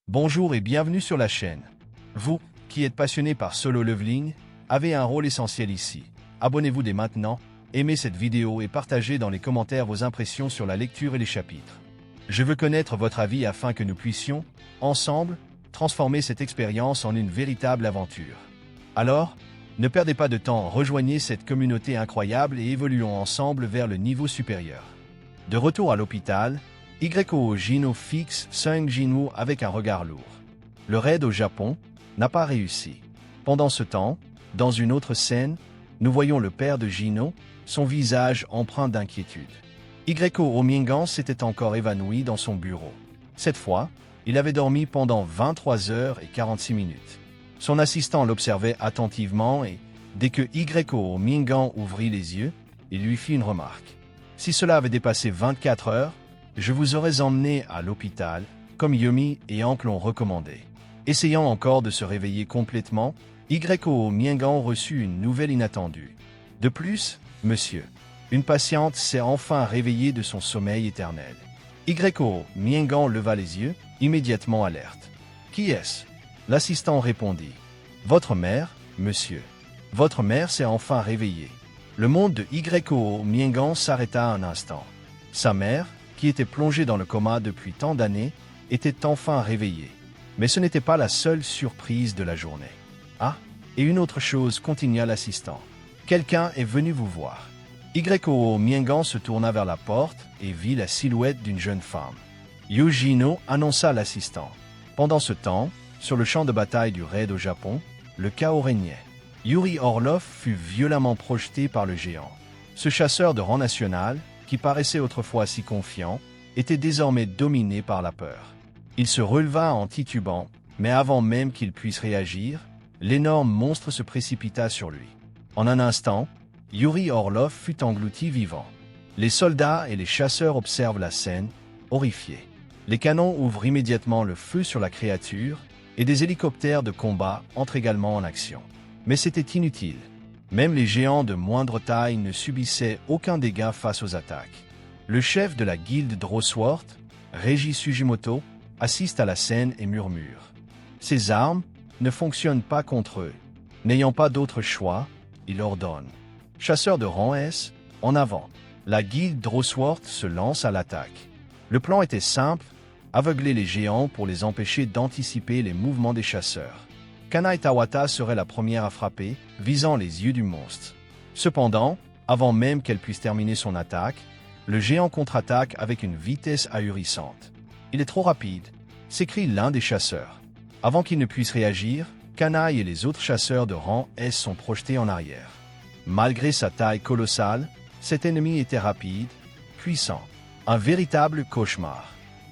Bonjour et bienvenue sur la chaîne. Vous, qui êtes passionné par solo leveling, avez un rôle essentiel ici. Abonnez-vous dès maintenant, aimez cette vidéo et partagez dans les commentaires vos impressions sur la lecture et les chapitres. Je veux connaître votre avis afin que nous puissions, ensemble, transformer cette expérience en une véritable aventure. Alors, ne perdez pas de temps, rejoignez cette communauté incroyable et évoluons ensemble vers le niveau supérieur. De retour à l'hôpital, Yoko Jino fixe Sung Jinwoo avec un regard lourd. Le raid au Japon n'a pas réussi. Pendant ce temps, dans une autre scène, nous voyons le père de Jino, son visage empreint d'inquiétude. Yoko Mingan s'était encore évanoui dans son bureau. Cette fois, il avait dormi pendant 23 heures et 46 minutes. Son assistant l'observait attentivement et, dès que Yoko Mingan ouvrit les yeux, il lui fit une remarque. Si cela avait dépassé 24 heures, je vous aurais emmené à l'hôpital, comme Yumi et Hank l'ont recommandé. Essayant encore de se réveiller complètement, Yoko Mingan reçut une nouvelle inattendue. De plus, monsieur, une patiente s'est enfin réveillée de son sommeil éternel. Yoko Mingan leva les yeux, immédiatement alerte. Qui est-ce? L'assistant répondit. Votre mère, monsieur. Votre mère s'est enfin réveillée. Le monde de Yoko Mingan s'arrêta un instant. Sa mère, qui était plongée dans le coma depuis tant d'années, était enfin réveillée. Mais ce n'était pas la seule surprise de la journée. Ah, et une autre chose, continua l'assistant. Quelqu'un est venu vous voir. Yoko Mingan se tourna vers la porte et vit la silhouette d'une jeune femme. Yujino annonça l'assistant. Pendant ce temps, sur le champ de bataille du raid au Japon, le chaos régnait. Yuri Orlov fut violemment projeté par le géant. Ce chasseur de rang national, qui paraissait autrefois si confiant, était désormais dominé par la peur. Il se releva en titubant, mais avant même qu'il puisse réagir, l'énorme monstre se précipita sur lui. En un instant, Yuri Orlov fut englouti vivant. Les soldats et les chasseurs observent la scène, horrifiés. Les canons ouvrent immédiatement le feu sur la créature, et des hélicoptères de combat entrent également en action. Mais c'était inutile. Même les géants de moindre taille ne subissaient aucun dégât face aux attaques. Le chef de la guilde Droswort, Reiji Sugimoto, assiste à la scène et murmure. Ces armes ne fonctionnent pas contre eux. N'ayant pas d'autre choix, il ordonne. Chasseurs de rang S, en avant. La guilde Droswort se lance à l'attaque. Le plan était simple, aveugler les géants pour les empêcher d'anticiper les mouvements des chasseurs. Kanai Tawata serait la première à frapper, visant les yeux du monstre. Cependant, avant même qu'elle puisse terminer son attaque, le géant contre-attaque avec une vitesse ahurissante. Il est trop rapide, s'écrie l'un des chasseurs. Avant qu'il ne puisse réagir, Kanai et les autres chasseurs de rang S sont projetés en arrière. Malgré sa taille colossale, cet ennemi était rapide, puissant. Un véritable cauchemar.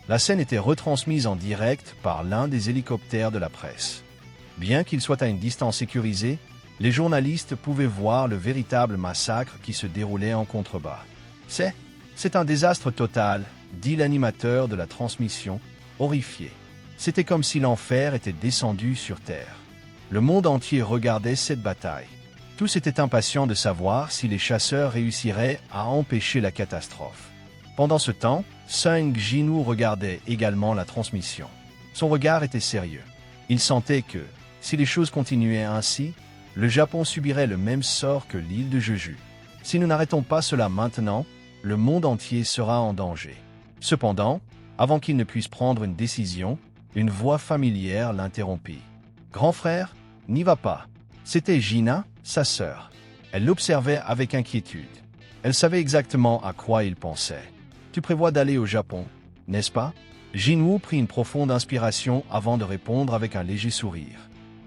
La scène était retransmise en direct par l'un des hélicoptères de la presse. Bien qu'il soit à une distance sécurisée, les journalistes pouvaient voir le véritable massacre qui se déroulait en contrebas. C'est un désastre total, dit l'animateur de la transmission, horrifié. C'était comme si l'enfer était descendu sur Terre. Le monde entier regardait cette bataille. Tous étaient impatients de savoir si les chasseurs réussiraient à empêcher la catastrophe. Pendant ce temps, Sung Jinwoo regardait également la transmission. Son regard était sérieux. Il sentait que, si les choses continuaient ainsi, le Japon subirait le même sort que l'île de Jeju. Si nous n'arrêtons pas cela maintenant, le monde entier sera en danger. Cependant, avant qu'il ne puisse prendre une décision, une voix familière l'interrompit. « Grand frère, n'y va pas. » C'était Gina, sa sœur. Elle l'observait avec inquiétude. Elle savait exactement à quoi il pensait. « Tu prévois d'aller au Japon, n'est-ce pas ?» Jinwoo prit une profonde inspiration avant de répondre avec un léger sourire.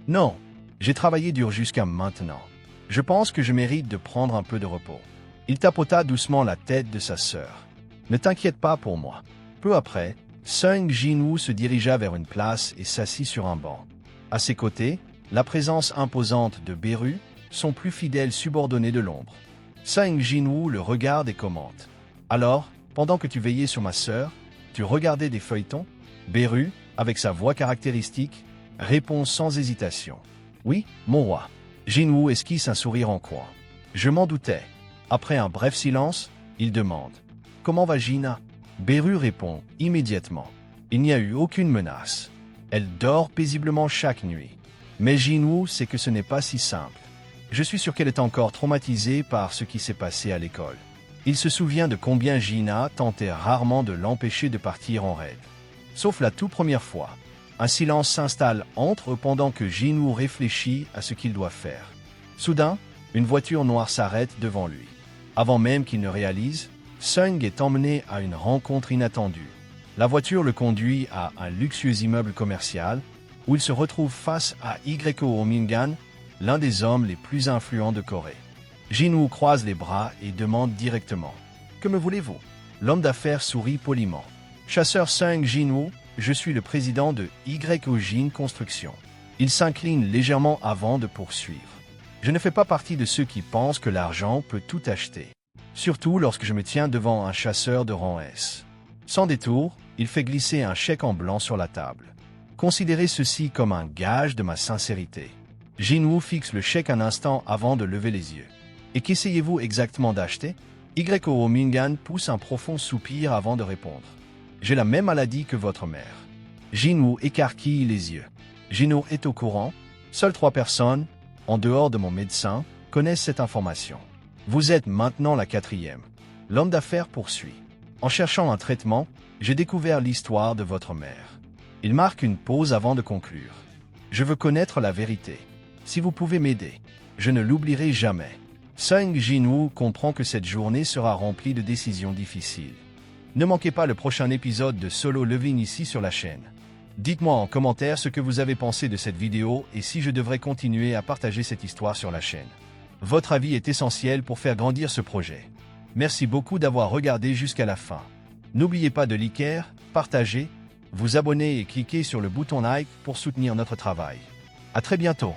« Non, j'ai travaillé dur jusqu'à maintenant. Je pense que je mérite de prendre un peu de repos. » Il tapota doucement la tête de sa sœur. « Ne t'inquiète pas pour moi. » Peu après, Sung Jinwoo se dirigea vers une place et s'assit sur un banc. À ses côtés, la présence imposante de Beru, son plus fidèle subordonné de l'ombre. Sung Jinwoo le regarde et commente. « Alors, pendant que tu veillais sur ma sœur, tu regardais des feuilletons ?» Beru, avec sa voix caractéristique, répond sans hésitation. « Oui, mon roi. » Jinwoo esquisse un sourire en coin. « Je m'en doutais. » Après un bref silence, il demande. « Comment va Gina ?» Beru répond immédiatement. « Il n'y a eu aucune menace. Elle dort paisiblement chaque nuit. Mais Jinwoo sait que ce n'est pas si simple. Je suis sûr qu'elle est encore traumatisée par ce qui s'est passé à l'école. Il se souvient de combien Gina tentait rarement de l'empêcher de partir en raid. Sauf la toute première fois. Un silence s'installe entre eux pendant que Jinwoo réfléchit à ce qu'il doit faire. Soudain, une voiture noire s'arrête devant lui. Avant même qu'il ne réalise, Sung est emmené à une rencontre inattendue. La voiture le conduit à un luxueux immeuble commercial où il se retrouve face à Yo Mingan, l'un des hommes les plus influents de Corée. Jinwoo croise les bras et demande directement « Que me voulez-vous » L'homme d'affaires sourit poliment. « Chasseur Sung Jinwoo, je suis le président de Yo Construction. » Il s'incline légèrement avant de poursuivre. « Je ne fais pas partie de ceux qui pensent que l'argent peut tout acheter. Surtout lorsque je me tiens devant un chasseur de rang S. » Sans détour, il fait glisser un chèque en blanc sur la table. Considérez ceci comme un gage de ma sincérité. Jinwoo fixe le chèque un instant avant de lever les yeux. Et qu'essayez-vous exactement d'acheter? Yo Mingan pousse un profond soupir avant de répondre. J'ai la même maladie que votre mère. Jinwoo écarquille les yeux. Jinwoo est au courant. Seules 3 personnes, en dehors de mon médecin, connaissent cette information. Vous êtes maintenant la 4e. L'homme d'affaires poursuit. En cherchant un traitement, j'ai découvert l'histoire de votre mère. Il marque une pause avant de conclure. Je veux connaître la vérité. Si vous pouvez m'aider, je ne l'oublierai jamais. Sung Jinwoo comprend que cette journée sera remplie de décisions difficiles. Ne manquez pas le prochain épisode de Solo Leveling ici sur la chaîne. Dites-moi en commentaire ce que vous avez pensé de cette vidéo et si je devrais continuer à partager cette histoire sur la chaîne. Votre avis est essentiel pour faire grandir ce projet. Merci beaucoup d'avoir regardé jusqu'à la fin. N'oubliez pas de liker, partager, vous abonner et cliquer sur le bouton like pour soutenir notre travail. À très bientôt.